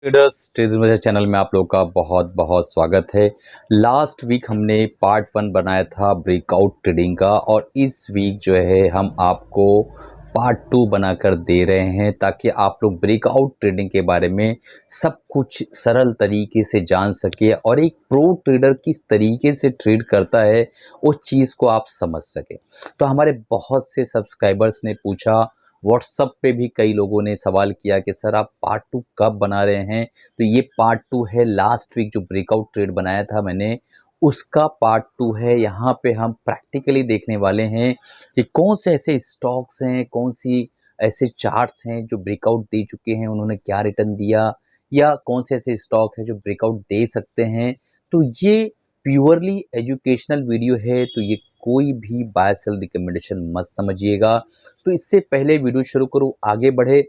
Traders channel में आप लोगों का बहुत बहुत स्वागत है। लास्ट वीक हमने पार्ट 1 बनाया था ब्रेकआउट ट्रेडिंग का और इस वीक जो है हम आपको पार्ट 2 बनाकर दे रहे हैं ताकि आप लोग ब्रेकआउट ट्रेडिंग के बारे में सब कुछ सरल तरीके से जान सके और एक प्रो ट्रेडर किस तरीके से ट्रेड करता है उस चीज़ को आप समझ सके। तो हमारे बहुत से सब्सक्राइबर्स ने पूछा, व्हाट्सअप पे भी कई लोगों ने सवाल किया कि सर आप पार्ट 2 कब बना रहे हैं। तो ये पार्ट 2 है। लास्ट वीक जो ब्रेकआउट ट्रेड बनाया था मैंने, उसका पार्ट 2 है। यहाँ पे हम प्रैक्टिकली देखने वाले हैं कि कौन से ऐसे स्टॉक्स हैं, कौन सी ऐसे चार्ट्स हैं जो ब्रेकआउट दे चुके हैं, उन्होंने क्या रिटर्न दिया, या कौन से ऐसे स्टॉक हैं जो ब्रेकआउट दे सकते हैं। तो ये प्योरली एजुकेशनल वीडियो है, तो ये कोई भी बाय सेल रिकमेंडेशन मत समझिएगा। तो इससे पहले वीडियो शुरू करूँ आगे बढ़े,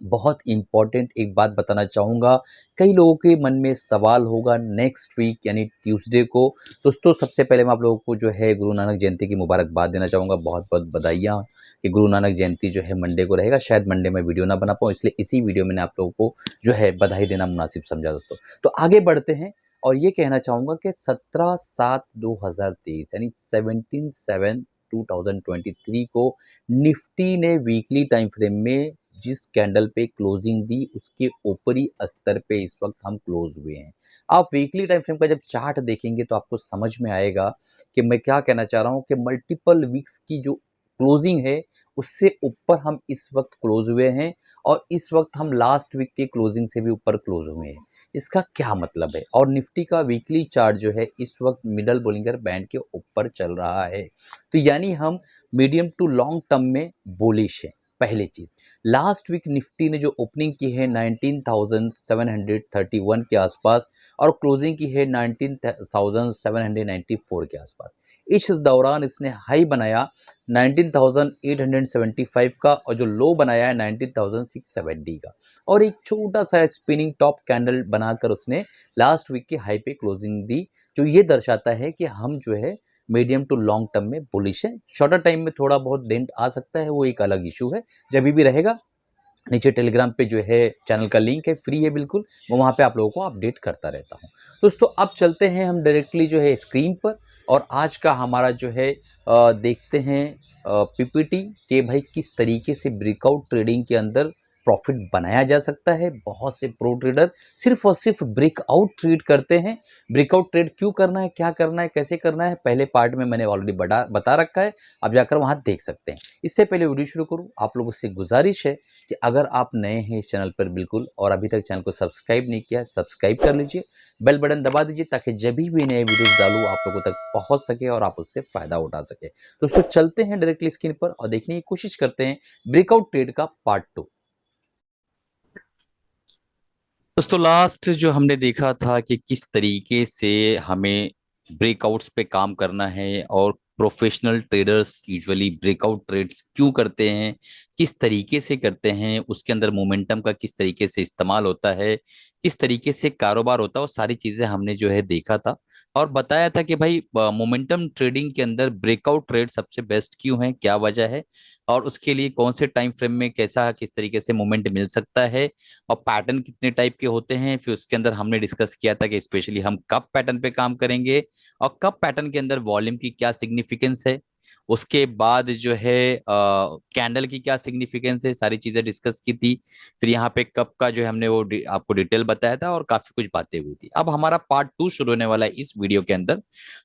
बहुत इम्पॉर्टेंट एक बात बताना चाहूँगा। कई लोगों के मन में सवाल होगा नेक्स्ट वीक यानी ट्यूसडे को। दोस्तों सबसे पहले मैं आप लोगों को जो है गुरु नानक जयंती की मुबारकबाद देना चाहूँगा। बहुत बहुत बधाइयाँ कि गुरु नानक जयंती जो है मंडे को रहेगा। शायद मंडे में वीडियो ना बना पाऊँ, इसलिए इसी वीडियो में आप लोगों को जो है बधाई देना मुनासिब समझा दोस्तों। तो आगे बढ़ते हैं और ये कहना चाहूँगा कि 17/7/2023 यानी 17/7/2023 को निफ्टी ने वीकली टाइम फ्रेम में जिस कैंडल पे क्लोजिंग दी उसके ऊपरी स्तर पे इस वक्त हम क्लोज हुए हैं। आप वीकली टाइम फ्रेम का जब चार्ट देखेंगे तो आपको समझ में आएगा कि मैं क्या कहना चाह रहा हूँ कि मल्टीपल वीक्स की जो क्लोजिंग है उससे ऊपर हम इस वक्त क्लोज हुए हैं और इस वक्त हम लास्ट वीक के क्लोजिंग से भी ऊपर क्लोज हुए हैं। इसका क्या मतलब है? और निफ्टी का वीकली चार्ट जो है इस वक्त मिडल बोलिंगर बैंड के ऊपर चल रहा है। तो यानी हम मीडियम टू लॉन्ग टर्म में बुलिश है। पहली चीज, लास्ट वीक निफ्टी ने जो ओपनिंग की है 19,731 के आसपास और क्लोजिंग की है 19,794 के आसपास। इस दौरान इसने हाई बनाया 19,875 का और जो लो बनाया है 19,670 का, और एक छोटा सा स्पिनिंग टॉप कैंडल बनाकर उसने लास्ट वीक की हाई पे क्लोजिंग दी, जो ये दर्शाता है कि हम जो है मीडियम टू लॉन्ग टर्म में बुलिश है। शॉर्टर टाइम में थोड़ा बहुत डेंट आ सकता है, वो एक अलग इशू है। जब भी रहेगा नीचे टेलीग्राम पे जो है चैनल का लिंक है, फ्री है बिल्कुल, मैं वहाँ पे आप लोगों को अपडेट करता रहता हूँ। दोस्तों अब चलते हैं हम डायरेक्टली जो है स्क्रीन पर और आज का हमारा जो है देखते हैं पीपीटी कि भाई किस तरीके से ब्रेकआउट ट्रेडिंग के अंदर प्रॉफिट बनाया जा सकता है। बहुत से प्रो ट्रेडर सिर्फ और सिर्फ ब्रेकआउट ट्रेड करते हैं। ब्रेकआउट ट्रेड क्यों करना है, क्या करना है, कैसे करना है, पहले पार्ट में मैंने ऑलरेडी बता रखा है, आप जाकर वहाँ देख सकते हैं। इससे पहले वीडियो शुरू करूँ, आप लोगों से गुजारिश है कि अगर आप नए हैं इस चैनल पर बिल्कुल और अभी तक चैनल को सब्सक्राइब नहीं किया, सब्सक्राइब कर लीजिए, बेल बटन दबा दीजिए ताकि जब भी नए वीडियोस डालूँ आप लोगों तक पहुंच सके और आप उससे फायदा उठा सके। दोस्तों चलते हैं डायरेक्टली स्क्रीन पर और देखने की कोशिश करते हैं ब्रेकआउट ट्रेड का पार्ट 2। दोस्तों लास्ट जो हमने देखा था कि किस तरीके से हमें ब्रेकआउट्स पे काम करना है और professional traders usually breakout trades क्यों करते हैं, किस तरीके से करते हैं, उसके अंदर मोमेंटम का किस तरीके से इस्तेमाल होता है, किस तरीके से कारोबार होता है, वो सारी चीजें हमने जो है देखा था और बताया था कि भाई मोमेंटम ट्रेडिंग के अंदर ब्रेकआउट ट्रेड सबसे बेस्ट क्यों है, क्या वजह है और उसके लिए कौन से टाइम फ्रेम में कैसा किस तरीके से मोमेंट मिल सकता है और पैटर्न कितने टाइप के होते हैं। फिर उसके अंदर हमने डिस्कस किया था कि स्पेशली हम कब पैटर्न पे काम करेंगे और कब पैटर्न के अंदर वॉल्यूम की क्या सिग्निफिकेंस है, उसके बाद जो है कैंडल की क्या सिग्निफिकेंस है, सारी चीजें डिस्कस की थी। फिर यहाँ पे कब का जो है हमने वो आपको डिटेल बताया था और काफी कुछ बातें हुई थी। अब हमारा पार्ट 2 शुरू होने वाला है इस वीडियो के अंदर,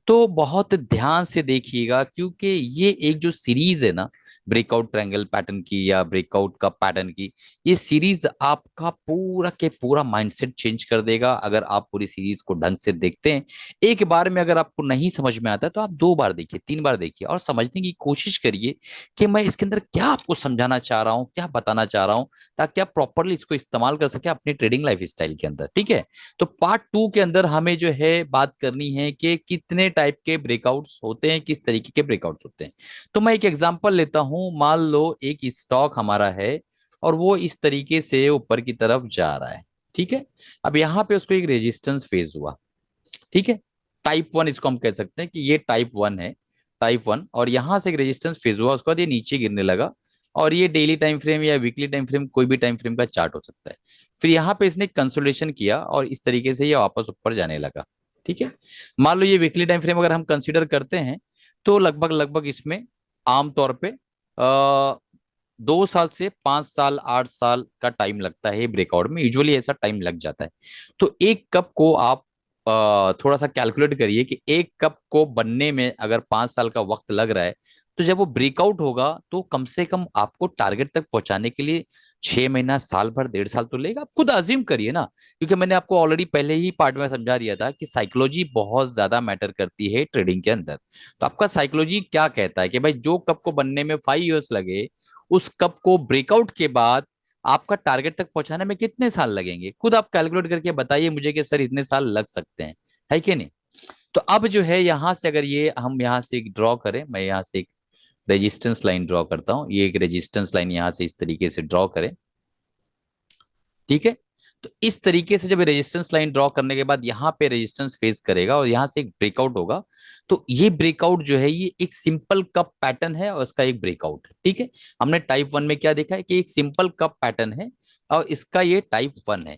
तो बहुत ध्यान से देखिएगा क्योंकि ये एक जो सीरीज है ना ब्रेकआउट ट्रायंगल पैटर्न की या ब्रेकआउट का पैटर्न की, ये सीरीज आपका पूरा के पूरा माइंडसेट चेंज कर देगा अगर आप पूरी सीरीज को ढंग से देखते हैं। एक बार में अगर आपको नहीं समझ में आता तो आप 2 बार देखिए, 3 बार देखिए और समझने की कोशिश करिए कि मैं इसके अंदर क्या आपको समझाना चाह रहा हूँ, क्या बताना चाह रहा हूँ, ताकि आप प्रॉपरली इसको इस्तेमाल कर सके अपनी ट्रेडिंग लाइफ स्टाइल के अंदर। ठीक है, तो पार्ट 2 के अंदर हमें जो है बात करनी है कि कितने टाइप के ब्रेकआउट्स होते हैं, किस तरीके के ब्रेकआउट्स होते हैं। तो मैं एक एग्जांपल लेता हूं, मान लो एक स्टॉक हमारा है और वो इस तरीके से ऊपर की तरफ जा रहा है। ठीक है, अब यहाँ पे उसको एक रेजिस्टेंस फेज हुआ। ठीक है, टाइप 1 इसको हम कह सकते हैं कि ये टाइप 1 है, टाइप 1, और यहां से एक रेजिस्टेंस फेज हुआ, उसके बाद ये नीचे गिरने लगा और ये डेली टाइम फ्रेम या वीकली टाइम फ्रेम कोई भी टाइम फ्रेम का चार्ट हो सकता है। फिर यहाँ पे इसने कंसोलिडेशन किया और इस तरीके से ये वापस ऊपर जाने लगा। ठीक है, मान लो ये वीकली टाइम फ्रेम अगर हम कंसीडर करते हैं तो लगभग लगभग इसमें आमतौर पे 2 साल से 5 साल 8 साल का टाइम लगता है ब्रेकआउट में, यूजुअली ऐसा टाइम लग जाता है। तो एक कप को आप थोड़ा सा कैलकुलेट करिए कि एक कप को बनने में अगर 5 साल का वक्त लग रहा है, तो जब वो ब्रेकआउट होगा तो कम से कम आपको टारगेट तक पहुंचाने के लिए 6 महीना, साल भर, 1.5 साल तो लेगा। आप खुद अज्यूम करिए ना, क्योंकि मैंने आपको ऑलरेडी पहले ही पार्ट में समझा दिया था कि साइकोलॉजी बहुत ज्यादा मैटर करती है ट्रेडिंग के अंदर। तो आपका साइकोलॉजी क्या कहता है कि भाई जो कप को बनने में 5 इयर्स लगे, उस कप को ब्रेकआउट के बाद आपका टारगेट तक पहुंचाने में कितने साल लगेंगे? खुद आप कैलकुलेट करके बताइए मुझे कि सर इतने साल लग सकते हैं, है कि नहीं। तो अब जो है यहां से अगर ये हम यहां से एक ड्रॉ करें, मैं यहां से एक रेजिस्टेंस लाइन ड्रॉ करता हूं, ये एक रेजिस्टेंस लाइन यहां से इस तरीके से ड्रॉ करें। ठीक है, तो इस तरीके से जब रेजिस्टेंस लाइन ड्रॉ करने के बाद यहाँ पे रेजिस्टेंस फेस करेगा और यहाँ से एक ब्रेकआउट होगा। तो ये ब्रेकआउट जो है ये एक सिंपल कप पैटर्न है और इसका एक ब्रेकआउट है। ठीक है, हमने टाइप 1 में क्या देखा है कि एक सिंपल कप पैटर्न है और इसका ये टाइप 1 है।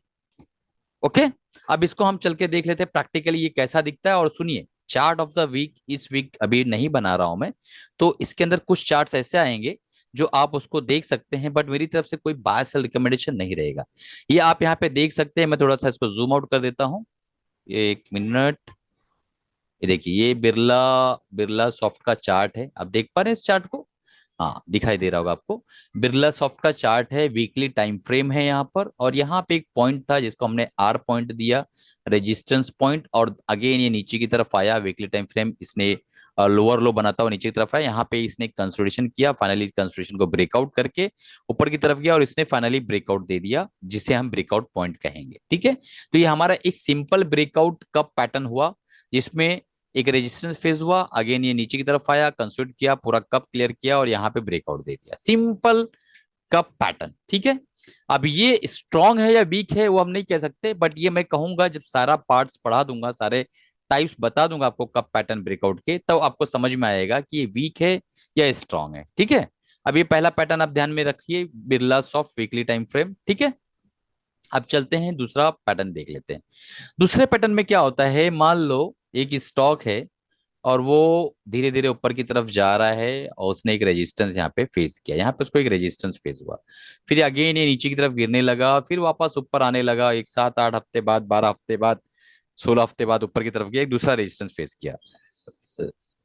ओके, अब इसको हम चल के देख लेते हैं प्रैक्टिकली ये कैसा दिखता है। और सुनिए, चार्ट ऑफ द वीक इस वीक अभी नहीं बना रहा हूं मैं, तो इसके अंदर कुछ चार्ट्स ऐसे आएंगे जो आप उसको देख सकते हैं, बट मेरी तरफ से कोई बाय सेल रिकमेंडेशन नहीं रहेगा। ये आप यहाँ पे देख सकते हैं, मैं थोड़ा सा इसको जूम आउट कर देता हूँ, 1 मिनट। ये देखिए, ये बिरला बिरला सॉफ्ट का चार्ट है, आप देख पा रहे हैं इस चार्ट को? हाँ, दिखाई दे रहा होगा आपको। बिरला सॉफ्ट का चार्ट है, वीकली टाइम फ्रेम है यहाँ पर, और यहाँ पे एक पॉइंट था जिसको हमने आर पॉइंट दिया, रेजिस्टेंस पॉइंट, और अगेन ये नीचे की तरफ आया वीकली टाइम फ्रेम, इसने लोअर लो बनाता हुआ नीचे की तरफ आया, यहाँ पे इसने कंसोलिडेशन किया, फाइनली कंसोलिडेशन को ब्रेकआउट करके ऊपर की तरफ गया और इसने फाइनली ब्रेकआउट दे दिया, जिसे हम ब्रेकआउट पॉइंट कहेंगे। ठीक है, तो ये हमारा एक सिंपल ब्रेकआउट का पैटर्न हुआ, जिसमें एक रेजिस्टेंस फेज हुआ, अगेन ये नीचे की तरफ आया, कंसोलिडेट किया, पूरा कप क्लियर किया और यहाँ पे ब्रेकआउट दे दिया, सिंपल कप पैटर्न। ठीक है, अब ये स्ट्रांग है या वीक है वो हम नहीं कह सकते, बट ये मैं कहूंगा जब सारा पार्ट्स पढ़ा दूंगा, सारे टाइप्स बता दूंगा आपको कप पैटर्न ब्रेकआउट के, तब तो आपको समझ में आएगा कि ये वीक है या स्ट्रांग है। ठीक है, अब ये पहला पैटर्न आप ध्यान में रखिए, Birla soft weekly time frame. ठीक है, अब चलते हैं दूसरा पैटर्न देख लेते हैं। दूसरे पैटर्न में क्या होता है, मान लो एक स्टॉक है और वो धीरे धीरे ऊपर की तरफ जा रहा है और उसने एक रेजिस्टेंस यहाँ पे फेस किया, यहाँ पे उसको एक रेजिस्टेंस फेस हुआ, फिर अगेन ये नीचे की तरफ गिरने लगा, फिर वापस ऊपर आने लगा, एक 7-8 हफ्ते बाद, 12 हफ्ते बाद, 16 हफ्ते बाद ऊपर की तरफ गया, एक दूसरा रेजिस्टेंस फेस किया,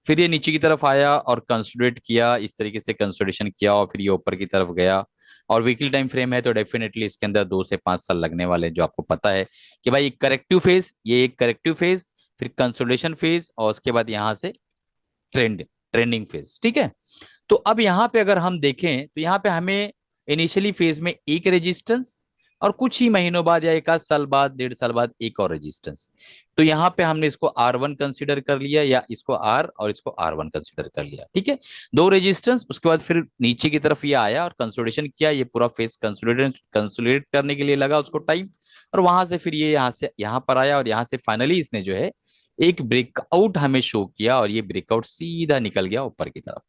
फिर ये नीचे की तरफ आया और कंसोलिडेट किया, इस तरीके से कंसोलिडेशन किया और फिर ये ऊपर की तरफ गया। और वीकली टाइम फ्रेम है तो डेफिनेटली इसके अंदर 2 से 5 साल लगने वाले हैं, जो आपको पता है कि भाई एक करेक्टिव फेज, ये एक करेक्टिव फेज, फिर कंसोलिडेशन फेज और उसके बाद यहां से ट्रेंडिंग फेज। ठीक है, तो अब यहाँ पे अगर हम देखें तो यहाँ पे हमें इनिशियली फेज में एक रेजिस्टेंस और कुछ ही महीनों बाद या 1 आध साल बाद, 1.5 साल बाद एक और रेजिस्टेंस। तो यहाँ पे हमने इसको R1 कंसिडर कर लिया, या इसको R और इसको R1 कंसिडर कर लिया। ठीक है, दो रेजिस्टेंस, उसके बाद फिर नीचे की तरफ ये आया और कंसोलिडेशन किया, ये पूरा फेज कंसोलिडेट करने के लिए लगा उसको टाइम, और वहां से फिर ये यहाँ से यहाँ पर आया और यहाँ से फाइनली इसने जो है एक ब्रेकआउट हमें शो किया और ये ब्रेकआउट सीधा निकल गया ऊपर की तरफ।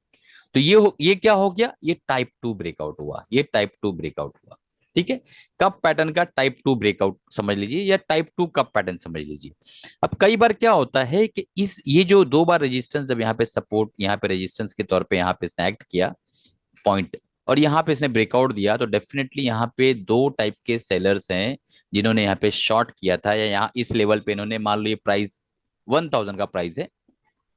तो ये क्या हो गया, ये टाइप 2 ब्रेकआउट हुआ, ये टाइप 2 ब्रेकआउट हुआ। ठीक है, कप पैटर्न का टाइप 2 ब्रेकआउट समझ लीजिए, या टाइप 2 कप पैटर्न समझ लीजिए। अब कई बार क्या होता है कि ये जो 2 बार रेजिस्टेंस, जब यहाँ पे सपोर्ट, यहाँ पे रेजिस्टेंस के तौर पे यहाँ पे इसने एक्ट किया पॉइंट, और यहाँ पे इसने ब्रेकआउट दिया, तो डेफिनेटली यहाँ पे 2 टाइप के सेलर्स हैं जिन्होंने यहाँ पे शॉर्ट किया था, या यहाँ इस लेवल पे इन्होंने, मान लो ये प्राइस 1000 का प्राइस है,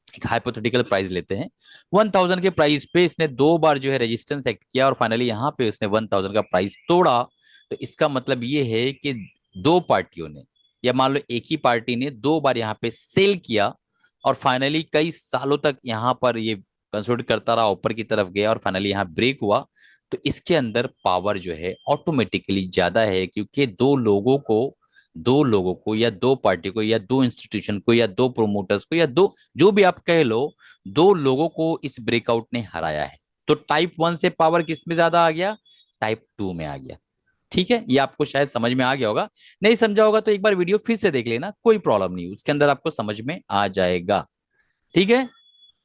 एक हाइपोथेटिकल प्राइस लेते हैं, 1000 के प्राइस पे इसने 2 बार जो है रेजिस्टेंस एक्ट किया और फाइनली यहाँ पे इसने 1000 का प्राइस तोड़ा। तो इसका मतलब ये है कि 2 पार्टियों ने, या मान लो एक ही पार्टी ने 2 बार यहाँ पे सेल किया और फाइनली कई सालों तक यहाँ पर ये कंसोलिडेट करता रहा, ऊपर की तरफ गया और फाइनली यहाँ ब्रेक हुआ। तो इसके अंदर पावर जो है ऑटोमेटिकली ज्यादा है, क्योंकि दो लोगों को या 2 पार्टी को या 2 इंस्टीट्यूशन को या 2 प्रोमोटर्स को या दो, जो भी आप कह लो, 2 लोगों को इस ब्रेकआउट ने हराया है। तो टाइप 1 से पावर किस में ज्यादा आ गया, टाइप 2 में आ गया। ठीक है, ये आपको शायद समझ में आ गया होगा, नहीं समझा होगा तो एक बार वीडियो फिर से देख लेना, कोई प्रॉब्लम नहीं, उसके अंदर आपको समझ में आ जाएगा। ठीक है,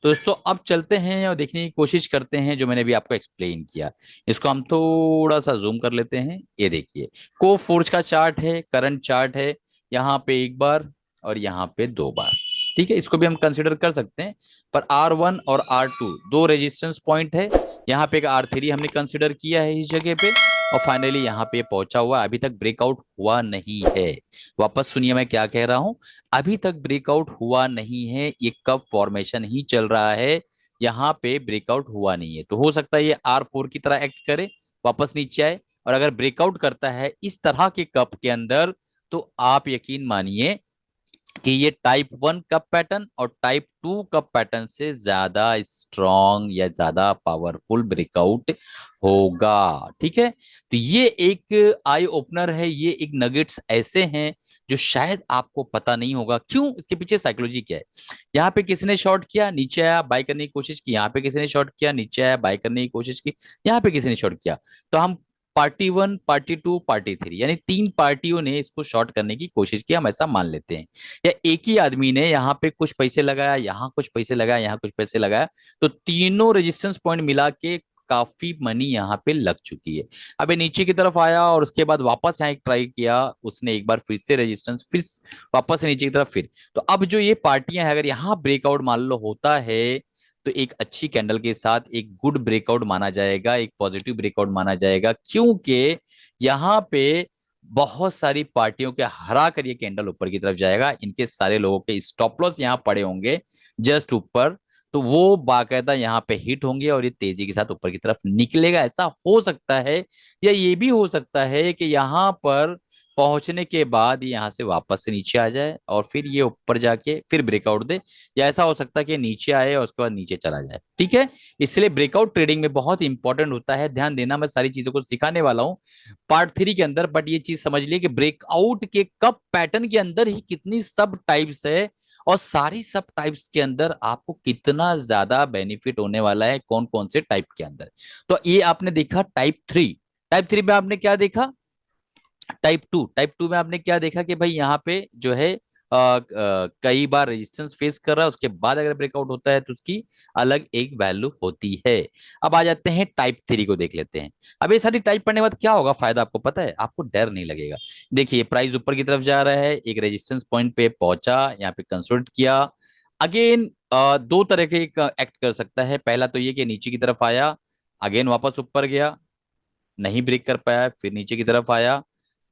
तो दोस्तों अब चलते हैं और देखने की कोशिश करते हैं जो मैंने अभी आपको एक्सप्लेन किया। इसको हम थोड़ा सा जूम कर लेते हैं। ये देखिए, को फोर्ज का चार्ट है, करंट चार्ट है, यहाँ पे एक बार और यहाँ पे दो बार। ठीक है, इसको भी हम कंसिडर कर सकते हैं। पर R1 और R2 दो रेजिस्टेंस पॉइंट है। यहाँ पे एक R3 हमने कंसिडर किया है इस जगह पे। और फाइनली यहाँ पे पहुंचा हुआ, अभी तक ब्रेकआउट हुआ नहीं है। वापस सुनिए मैं क्या कह रहा हूं, अभी तक ब्रेकआउट हुआ नहीं है, ये कब फॉर्मेशन ही चल रहा है, यहाँ पे ब्रेकआउट हुआ नहीं है। तो हो सकता है ये R4 की तरह एक्ट करे, वापस नीचे आए। और अगर ब्रेकआउट करता है इस तरह के कप के अंदर, तो आप यकीन मानिए कि ये टाइप 1 कप पैटर्न और टाइप 2 कप पैटर्न से ज्यादा स्ट्रॉन्ग या ज्यादा पावरफुल ब्रेकआउट होगा। ठीक है, तो ये एक आई ओपनर है, ये एक नगेट्स ऐसे हैं जो शायद आपको पता नहीं होगा। क्यों, इसके पीछे साइकोलॉजी क्या है। यहाँ पे किसने शॉर्ट किया, नीचे आया बाय करने की कोशिश की। यहाँ पे किसने शॉर्ट किया, नीचे आया बाय करने की कोशिश की। यहाँ पे किसने शॉर्ट किया। तो हम पार्टी 1, पार्टी 2, पार्टी 3 यानी तीन पार्टियों ने इसको शॉर्ट करने की कोशिश की, हम ऐसा मान लेते हैं। या एक ही आदमी ने यहाँ पे कुछ पैसे लगाया, यहाँ कुछ पैसे लगाया, यहाँ कुछ पैसे लगाया, तो तीनों रेजिस्टेंस पॉइंट मिला के काफी मनी यहाँ पे लग चुकी है। अब ये नीचे की तरफ आया और उसके बाद वापस यहाँ एक ट्राई किया उसने, एक बार फिर से रेजिस्टेंस, फिर वापस से नीचे की तरफ, फिर। तो अब जो ये पार्टियां हैं, अगर यहाँ ब्रेकआउट मान लो होता है, तो एक अच्छी कैंडल के साथ एक गुड ब्रेकआउट माना जाएगा, एक पॉजिटिव ब्रेकआउट माना जाएगा। क्योंकि यहाँ पे बहुत सारी पार्टियों के हरा कर ये कैंडल ऊपर की तरफ जाएगा, इनके सारे लोगों के स्टॉप लॉस यहाँ पड़े होंगे जस्ट ऊपर, तो वो बाकायदा यहाँ पे हिट होंगे और ये तेजी के साथ ऊपर की तरफ निकलेगा। ऐसा हो सकता है, या ये भी हो सकता है कि यहाँ पर पहुंचने के बाद ये यहाँ से वापस से नीचे आ जाए और फिर ये ऊपर जाके फिर ब्रेकआउट दे, या ऐसा हो सकता है कि नीचे आए और उसके बाद नीचे चला जाए। ठीक है, इसलिए ब्रेकआउट ट्रेडिंग में बहुत इंपॉर्टेंट होता है, ध्यान देना। मैं सारी चीजों को सिखाने वाला हूँ पार्ट 3 के अंदर, बट ये चीज समझ लिए कि ब्रेकआउट के कप पैटर्न के अंदर ही कितनी सब टाइप्स है, और सारी सब टाइप्स के अंदर आपको कितना ज्यादा बेनिफिट होने वाला है कौन कौन से टाइप के अंदर। तो ये आपने देखा टाइप 3। टाइप 3 में आपने क्या देखा, टाइप 2 में आपने क्या देखा कि भाई यहाँ पे जो है कई बार रेजिस्टेंस फेस कर रहा है, उसके बाद अगर ब्रेकआउट होता है तो उसकी अलग एक वैल्यू होती है। अब आ जाते हैं टाइप 3 को देख लेते हैं। अब ये सारी टाइप पढ़ने के बाद क्या होगा फायदा, आपको पता है, आपको डर नहीं लगेगा। देखिए प्राइस ऊपर की तरफ जा रहा है, एक रेजिस्टेंस पॉइंट पे पहुंचा, यहाँ पे कंसोलिडेट किया। अगेन दो तरह के एक्ट कर सकता है। पहला तो ये कि नीचे की तरफ आया, अगेन वापस ऊपर गया, नहीं ब्रेक कर पाया, फिर नीचे की तरफ आया,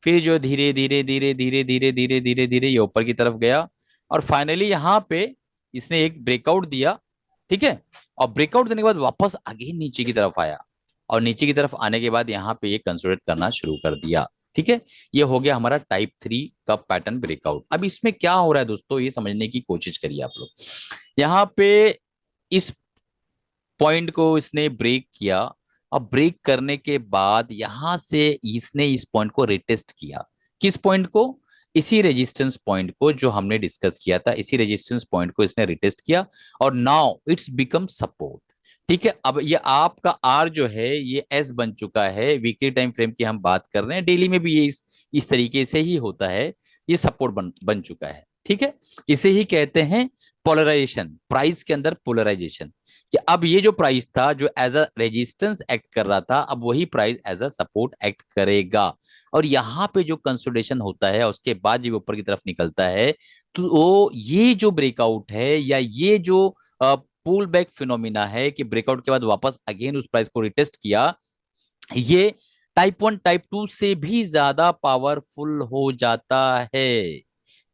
फिर जो धीरे धीरे धीरे धीरे धीरे धीरे धीरे धीरे ये ऊपर की तरफ गया, और फाइनली यहाँ पे इसने एक ब्रेकआउट दिया। ठीक है, और ब्रेकआउट देने के बाद वापस अगेन नीचे की तरफ आया, और नीचे की तरफ आने के बाद यहाँ पे ये कंसोलिडेट करना शुरू कर दिया। ठीक है, ये हो गया हमारा टाइप 3 कप पैटर्न ब्रेकआउट। अब इसमें क्या हो रहा है दोस्तों, ये समझने की कोशिश करिए आप लोग। यहाँ पे इस पॉइंट को इसने ब्रेक किया, अब ब्रेक करने के बाद यहां से इसने इस पॉइंट को रिटेस्ट किया। किस पॉइंट को, इसी रेजिस्टेंस पॉइंट को जो हमने डिस्कस किया था, इसी रेजिस्टेंस पॉइंट को इसने रिटेस्ट किया, और नाउ इट्स बिकम सपोर्ट। ठीक है, अब ये आपका आर जो है ये एस बन चुका है। वीकली टाइम फ्रेम की हम बात कर रहे हैं, डेली में भी ये इस तरीके से ही होता है, ये सपोर्ट बन चुका है। ठीक है, इसे ही कहते हैं पोलराइजेशन, प्राइस के अंदर पोलराइजेशन। कि अब ये जो प्राइस था जो एज अ रेजिस्टेंस एक्ट कर रहा था, अब वही price as a support act करेगा। और यहाँ पे जो कंसोलिडेशन होता है उसके बाद जब ऊपर की तरफ निकलता है, तो वो ये जो ब्रेकआउट है या ये जो पुल बैक फिनोमिना है कि ब्रेकआउट के बाद वापस अगेन उस प्राइस को रिटेस्ट किया, ये टाइप 1 टाइप 2 से भी ज्यादा पावरफुल हो जाता है।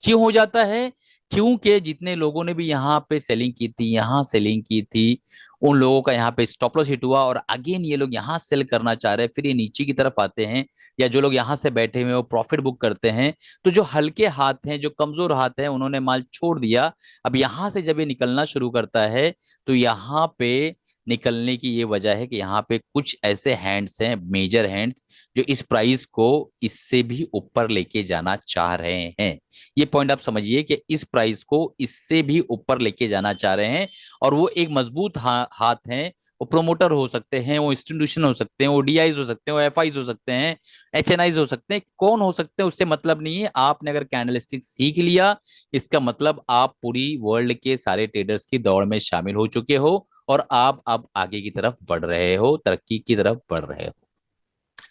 क्यों हो जाता है, क्योंकि जितने लोगों ने भी यहाँ पे सेलिंग की थी, यहाँ सेलिंग की थी, उन लोगों का यहाँ पे स्टॉप लॉस हिट हुआ, और अगेन ये लोग यहाँ सेल करना चाह रहे हैं, फिर ये नीचे की तरफ आते हैं, या जो लोग यहाँ से बैठे हुए वो प्रॉफिट बुक करते हैं। तो जो हल्के हाथ हैं, जो कमजोर हाथ हैं, उन्होंने माल छोड़ दिया। अब यहाँ से जब ये निकलना शुरू करता है, तो यहाँ पे निकलने की ये वजह है कि यहाँ पे कुछ ऐसे हैंड्स हैं, मेजर हैंड्स, जो इस प्राइस को इससे भी ऊपर लेके जाना चाह रहे हैं। ये पॉइंट आप समझिए कि इस प्राइस को इससे भी ऊपर लेके जाना चाह रहे हैं, और वो एक मजबूत हाथ हैं, वो प्रोमोटर हो सकते हैं, वो इंस्टीट्यूशन हो सकते हैं, वो डीआईज हो सकते हैं, वो एफआईज हो सकते हैं, एचएनआईज हो सकते हैं, कौन हो सकते हैं उससे मतलब नहीं है। आपने अगर कैंडलस्टिक सीख लिया, इसका मतलब आप पूरी वर्ल्ड के सारे ट्रेडर्स की दौड़ में शामिल हो चुके हो और आप अब आगे की तरफ बढ़ रहे हो, तरक्की की तरफ बढ़ रहे हो।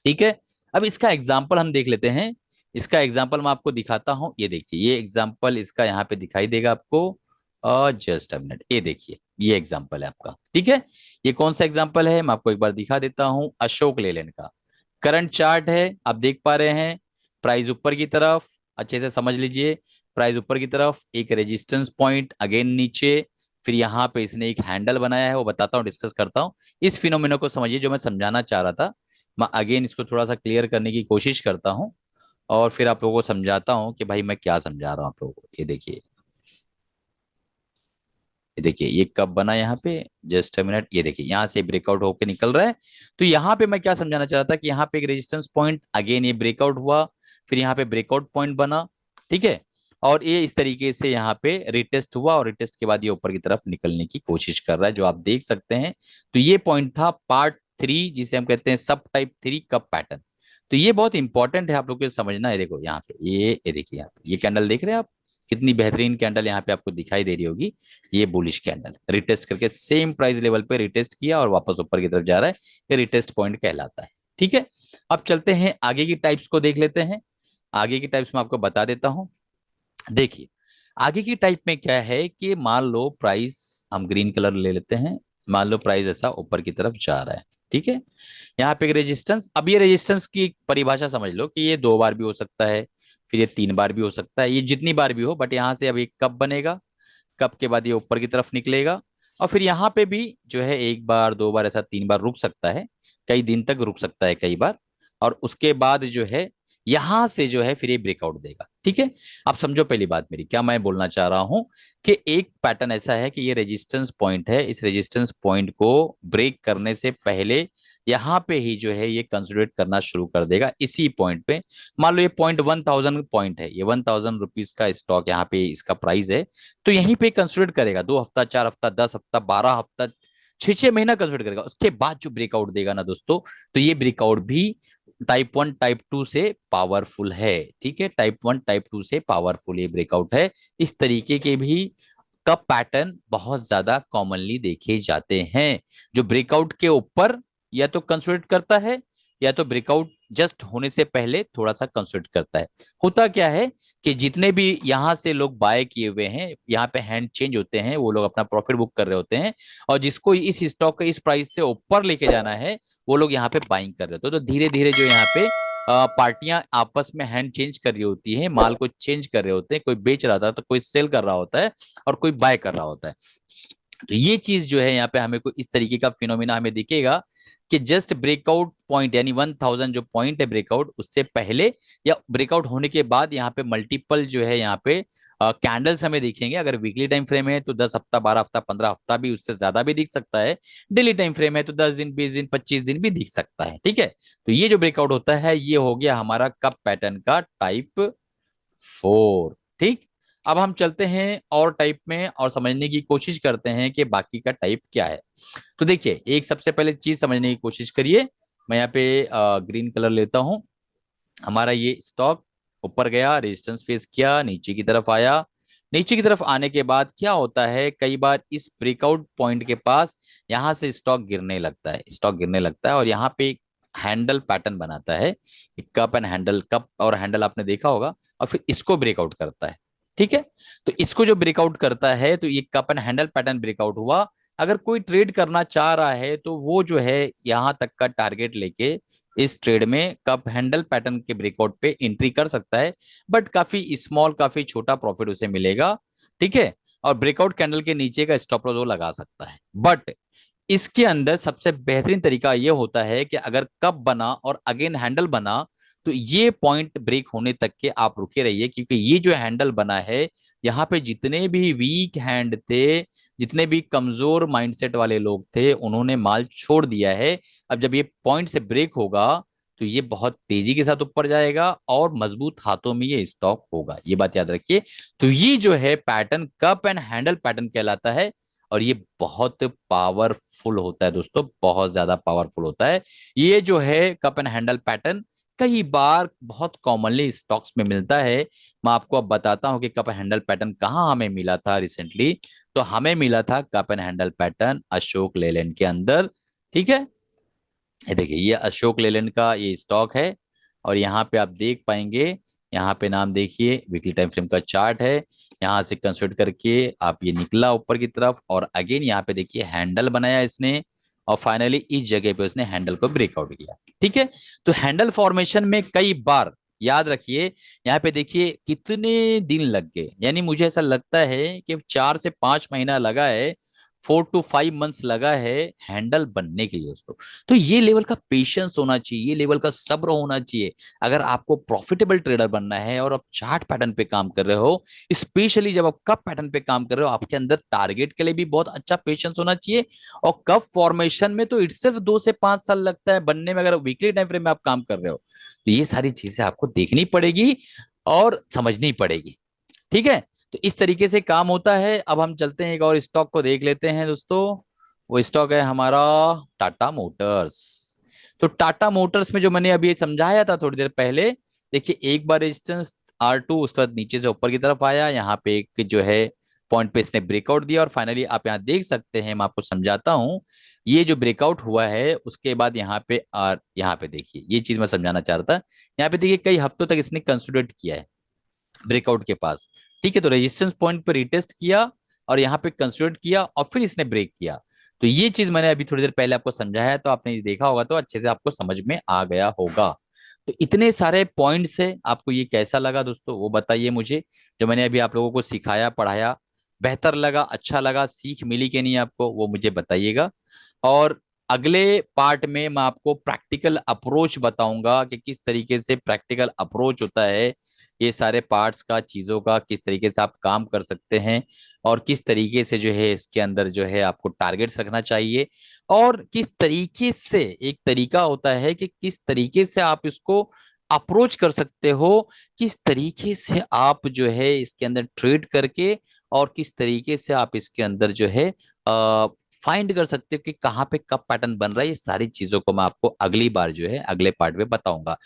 ठीक है, अब इसका एग्जाम्पल हम देख लेते हैं। इसका एग्जाम्पल मैं आपको दिखाता हूं, ये देखिए, ये एग्जाम्पल इसका यहाँ पे दिखाई देगा आपको। और जस्ट अ मिनट, ये देखिए, ये एग्जाम्पल है आपका। ठीक है, ये कौन सा एग्जाम्पल है मैं आपको एक बार दिखा देता हूं। अशोक लेलैंड का करंट चार्ट है, आप देख पा रहे हैं। प्राइस ऊपर की तरफ, अच्छे से समझ लीजिए, प्राइस ऊपर की तरफ, एक रेजिस्टेंस पॉइंट अगेन नीचे, फिर यहाँ पे इसने एक हैंडल बनाया है, वो बताता हूँ, डिस्कस करता हूँ। इस फिनोमिना को समझिए जो मैं समझाना चाह रहा था। मैं अगेन इसको थोड़ा सा क्लियर करने की कोशिश करता हूँ और फिर आप लोगों को समझाता हूँ कि भाई मैं क्या समझा रहा हूँ आप लोगों को। ये देखिए, ये देखिए, ये कब बना यहाँ पे, जस्ट अ मिनट, ये देखिए यहाँ से ब्रेकआउट होके निकल रहा है। तो यहाँ पे मैं क्या समझाना चाह रहा था कि यहाँ पे एक रेजिस्टेंस पॉइंट, अगेन ये ब्रेकआउट हुआ, फिर यहाँ पे ब्रेकआउट पॉइंट बना। ठीक है, और ये इस तरीके से यहाँ पे रिटेस्ट हुआ और रिटेस्ट के बाद ये ऊपर की तरफ निकलने की कोशिश कर रहा है, जो आप देख सकते हैं। तो ये पॉइंट था पार्ट 3, जिसे हम कहते हैं सब टाइप 3 कप पैटर्न। तो ये बहुत इंपॉर्टेंट है आप लोग को समझना है। देखो यहाँ पे ये देखिए, यहाँ पे ये कैंडल देख रहे हैं आप, कितनी बेहतरीन कैंडल यहाँ पे आपको दिखाई दे रही होगी। ये बुलिश कैंडल रिटेस्ट करके सेम प्राइस लेवल पे रिटेस्ट किया और वापस ऊपर की तरफ जा रहा है, ये रिटेस्ट पॉइंट कहलाता है। ठीक है, अब चलते हैं आगे की टाइप्स को देख लेते हैं। आगे की टाइप्स में आपको बता देता हूं। देखिए, आगे की टाइप में क्या है कि मान लो प्राइस, हम ग्रीन कलर ले लेते हैं, मान लो प्राइस ऐसा ऊपर की तरफ जा रहा है। ठीक है, यहाँ पे एक रेजिस्टेंस, अब ये रेजिस्टेंस की परिभाषा समझ लो कि ये 2 बार भी हो सकता है, फिर ये 3 बार भी हो सकता है, ये जितनी बार भी हो, बट यहाँ से अब एक कप बनेगा, कप के बाद ये ऊपर की तरफ निकलेगा, और फिर यहाँ पे भी जो है 1 बार 2 बार ऐसा 3 बार रुक सकता है, कई दिन तक रुक सकता है कई बार, और उसके बाद जो है यहां से जो है फिर ये ब्रेकआउट देगा। ठीक है, आप समझो पहली बात मेरी, क्या मैं बोलना चाह रहा हूं कि एक पैटर्न ऐसा है कि ये रेजिस्टेंस पॉइंट है, इस रेजिस्टेंस पॉइंट को ब्रेक करने से पहले यहाँ पे ही जो है ये कंसोलिडेट करना शुरू कर देगा इसी पॉइंट पे। मान लो ये पॉइंट 1000 पॉइंट है, ये 1000 रुपीज का स्टॉक यहाँ पे इसका प्राइस है, तो यहीं पे कंसोलिडेट करेगा 2 हफ्ता, 4 हफ्ता, 10 हफ्ता, 12 हफ्ता, 6 महीना कंसोलिडेट करेगा। उसके बाद जो ब्रेकआउट देगा ना दोस्तों, तो ये ब्रेकआउट भी टाइप 1 टाइप 2 से पावरफुल है। ठीक है, टाइप 1 टाइप 2 से पावरफुल ये ब्रेकआउट है। इस तरीके के भी कप पैटर्न बहुत ज्यादा कॉमनली देखे जाते हैं, जो ब्रेकआउट के ऊपर या तो कंसोलिडेट करता है या तो ब्रेकआउट जस्ट होने से पहले थोड़ा सा कंसोलिडेट करता है। होता क्या है कि जितने भी यहां से लोग बाय किए हुए हैं, यहाँ पे हैंड चेंज होते हैं, वो लोग अपना प्रॉफिट बुक कर रहे होते हैं, और जिसको इस स्टॉक का इस प्राइस से ऊपर लेके जाना है, वो लोग यहाँ पे बाइंग कर रहे होते हैं। तो धीरे धीरे जो यहाँ पे पार्टियां आपस में हैंड चेंज कर रही होती है, माल को चेंज कर रहे होते हैं, कोई बेच रहा था तो कोई सेल कर रहा होता है और कोई बाय कर रहा होता है। तो ये चीज जो है यहाँ पे हमें को इस तरीके का फिनोमिना हमें दिखेगा कि जस्ट ब्रेकआउट पॉइंट यानी 1000 जो पॉइंट है ब्रेकआउट, उससे पहले या ब्रेकआउट होने के बाद यहाँ पे मल्टीपल जो है यहाँ पे कैंडल्स हमें दिखेंगे। अगर वीकली टाइम फ्रेम है तो 10 हफ्ता, 12 हफ्ता, 15 हफ्ता भी, उससे ज्यादा भी दिख सकता है। डेली टाइम फ्रेम है तो 10 दिन, 20 दिन, 25 दिन भी दिख सकता है। ठीक है, तो ये जो ब्रेकआउट होता है ये हो गया हमारा कप पैटर्न का टाइप 4। ठीक, अब हम चलते हैं और टाइप में और समझने की कोशिश करते हैं कि बाकी का टाइप क्या है। तो देखिए, एक सबसे पहले चीज समझने की कोशिश करिए। मैं यहाँ पे ग्रीन कलर लेता हूं। हमारा ये स्टॉक ऊपर गया, रेजिस्टेंस फेस किया, नीचे की तरफ आया। नीचे की तरफ आने के बाद क्या होता है, कई बार इस ब्रेकआउट पॉइंट के पास यहां से स्टॉक गिरने लगता है, स्टॉक गिरने लगता है, और यहाँ पे हैंडल पैटर्न बनाता है। कप एंड हैंडल, कप और हैंडल आपने देखा होगा, और फिर इसको ब्रेकआउट करता है। ठीक है, तो इसको जो ब्रेकआउट करता है, तो ये cup and handle pattern breakout हुआ। अगर कोई ट्रेड करना चाह रहा है तो वो जो है यहां तक का टारगेट लेके इस ट्रेड में कप हैंडल पैटर्न के ब्रेकआउट पे एंट्री कर सकता है, बट काफी स्मॉल, काफी छोटा प्रॉफिट उसे मिलेगा। ठीक है, और ब्रेकआउट कैंडल के नीचे का स्टॉप लॉस वो लगा सकता है। बट इसके अंदर सबसे बेहतरीन तरीका यह होता है कि अगर कप बना और अगेन हैंडल बना, तो ये पॉइंट ब्रेक होने तक के आप रुके रहिए, क्योंकि ये जो हैंडल बना है, यहाँ पे जितने भी वीक हैंड थे, जितने भी कमजोर माइंडसेट वाले लोग थे, उन्होंने माल छोड़ दिया है। अब जब ये पॉइंट से ब्रेक होगा तो ये बहुत तेजी के साथ ऊपर जाएगा और मजबूत हाथों में ये स्टॉक होगा, ये बात याद रखिए। तो ये जो है pattern cup and handle pattern कहलाता है। और ये बहुत पावरफुल होता है दोस्तों, बहुत ज्यादा पावरफुल होता है। ये जो है कप एंड हैंडल पैटर्न कई बार बहुत कॉमनली स्टॉक्स में मिलता है। मैं आपको अब बताता हूं कि कप एंड हैंडल पैटर्न कहाँ हमें मिला था रिसेंटली। तो हमें मिला था cup and handle pattern Ashok Leyland के अंदर। ठीक है, ये देखिए ये अशोक लेलैंड का ये स्टॉक है। और यहाँ पे आप देख पाएंगे, यहाँ पे नाम देखिए, वीकली टाइम फ्रेम का चार्ट है। यहाँ से कंसिडर करके आप ये निकला ऊपर की तरफ, और अगेन यहाँ पे देखिए हैंडल बनाया इसने, और फाइनली इस जगह पे उसने हैंडल को ब्रेकआउट किया। ठीक है, तो हैंडल फॉर्मेशन में कई बार याद रखिए, यहाँ पे देखिए कितने दिन लग गए, यानी मुझे ऐसा लगता है कि 4 से 5 महीना लगा है, 4 to 5 मंथ्स लगा है हैंडल बनने के लिए दोस्तों। तो ये लेवल का पेशेंस होना चाहिए, ये लेवल का सब्र होना चाहिए। अगर आपको प्रॉफिटेबल ट्रेडर बनना है और आप चार्ट पैटर्न पे काम कर रहे हो, स्पेशली जब आप कप पैटर्न पे काम कर रहे हो, आपके अंदर टारगेट के लिए भी बहुत अच्छा पेशेंस होना चाहिए। और कप फॉर्मेशन में तो इटसेल्फ 2 से 5 साल लगता है बनने में, अगर वीकली टाइम फ्रेम में आप काम कर रहे हो। तो ये सारी चीजें आपको देखनी पड़ेगी और समझनी पड़ेगी। ठीक है, तो इस तरीके से काम होता है। अब हम चलते हैं एक और स्टॉक को देख लेते हैं दोस्तों। वो स्टॉक है हमारा टाटा मोटर्स। तो टाटा मोटर्स में जो मैंने अभी समझाया था थोड़ी देर पहले, देखिए एक बार रेजिस्टेंस R2, उसके बाद नीचे से ऊपर की तरफ आया, यहाँ पे एक जो है पॉइंट पे इसने ब्रेकआउट दिया, और फाइनली आप यहाँ देख सकते हैं, मैं आपको समझाता हूँ। ये जो ब्रेकआउट हुआ है उसके बाद यहाँ पे यहाँ पे देखिए, ये चीज मैं समझाना चाह रहा था। यहाँ पे देखिए कई हफ्तों तक इसने कंसोलिडेट किया है ब्रेकआउट के पास। ठीक है, तो रेजिस्टेंस पॉइंट पे रिटेस्ट किया, और यहाँ पे कंसोलिडेट किया, और फिर इसने ब्रेक किया। तो ये चीज मैंने अभी थोड़ी देर पहले आपको समझाया है, तो आपने ये देखा होगा तो अच्छे से आपको समझ में आ गया होगा। तो इतने सारे पॉइंट्स है, आपको ये कैसा लगा दोस्तों वो बताइए मुझे। जो मैंने अभी आप लोगों को सिखाया पढ़ाया, बेहतर लगा, अच्छा लगा, सीख मिली कि नहीं आपको, वो मुझे बताइएगा। और अगले पार्ट में मैं आपको प्रैक्टिकल अप्रोच बताऊंगा कि किस तरीके से प्रैक्टिकल अप्रोच होता है, ये सारे पार्ट्स का, चीजों का, किस तरीके से आप काम कर सकते हैं, और किस तरीके से जो है इसके अंदर जो है आपको टारगेट्स रखना चाहिए, और किस तरीके से, एक तरीका होता है कि किस तरीके से आप इसको अप्रोच कर सकते हो, किस तरीके से आप जो है इसके अंदर ट्रेड करके, और किस तरीके से आप इसके अंदर जो है फाइंड कर सकते हो कि कहाँ पे कब पैटर्न बन रहा है। ये सारी चीजों को मैं आपको अगली बार जो है अगले पार्ट में बताऊंगा।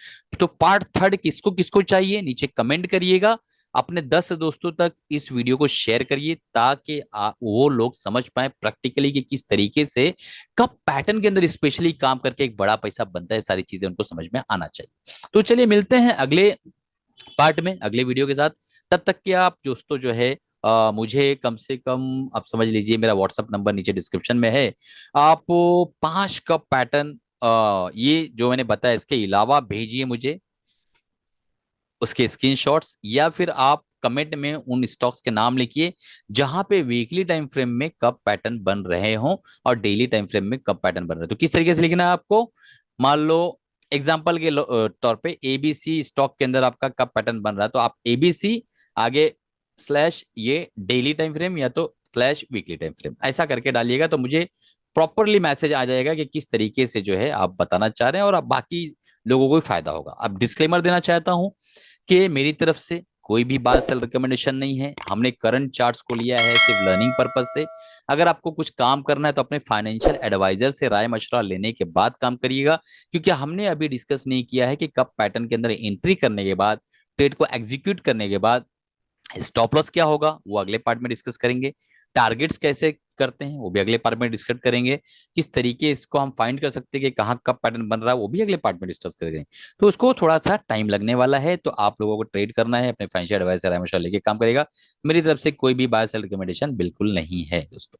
तो पार्ट थर्ड किसको किसको चाहिए नीचे कमेंट करिएगा। अपने 10 दोस्तों तक इस वीडियो को शेयर करिए, ताकि वो लोग समझ पाए प्रैक्टिकली कि किस तरीके से कब पैटर्न के अंदर स्पेशली काम करके एक बड़ा पैसा बनता है। सारी चीजें उनको समझ में आना चाहिए। तो चलिए मिलते हैं अगले पार्ट में अगले वीडियो के साथ। तब तक के आप दोस्तों जो है मुझे कम से कम आप समझ लीजिए, मेरा व्हाट्सअप नंबर नीचे डिस्क्रिप्शन में है। आप 5 का पैटर्न ये जो मैंने बताया इसके अलावा भेजिए मुझे उसके स्क्रीनशॉट्स, या फिर आप कमेंट में उन स्टॉक्स के नाम लिखिए जहां पे वीकली टाइम फ्रेम में कब पैटर्न बन रहे हों, और डेली टाइम फ्रेम में कब पैटर्न बन रहे हो। तो किस तरीके से लिखना है आपको, मान लो एग्जांपल के तौर पे एबीसी स्टॉक के अंदर आपका कब पैटर्न बन रहा है, तो आप एबीसी आगे स्लैश ये डेली टाइम फ्रेम, या तो स्लैश वीकली टाइम फ्रेम, ऐसा करके डालिएगा, तो मुझे प्रॉपरली मैसेज आ जाएगा कि किस तरीके से जो है आप बताना चाह रहे हैं, और अब बाकी लोगों को भी फायदा होगा। अब डिस्क्लेमर देना चाहता हूं कि मेरी तरफ से कोई भी बाय सेल रिकमेंडेशन नहीं है। हमने करंट चार्ट्स को लिया है सिर्फ लर्निंग पर्पज से। अगर आपको कुछ काम करना है तो अपने फाइनेंशियल एडवाइजर से राय मशवरा लेने के बाद काम करिएगा, क्योंकि हमने अभी डिस्कस नहीं किया है कि कब पैटर्न के अंदर एंट्री करने के बाद, ट्रेड को एग्जीक्यूट करने के बाद स्टॉप लॉस क्या होगा, वो अगले पार्ट में डिस्कस करेंगे। टारगेट्स कैसे करते हैं वो भी अगले पार्ट में डिस्कस करेंगे। किस तरीके इसको हम फाइंड कर सकते हैं कि कहाँ कब पैटर्न बन रहा है, वो भी अगले पार्ट में डिस्कस करेंगे। तो उसको थोड़ा सा टाइम लगने वाला है, तो आप लोगों को ट्रेड करना है, अपने फाइनेंशियल एडवाइजर राय मशवरा लेके काम करेगा। मेरी तरफ से कोई भी बाय सेल रिकमेंडेशन बिल्कुल नहीं है दोस्तों।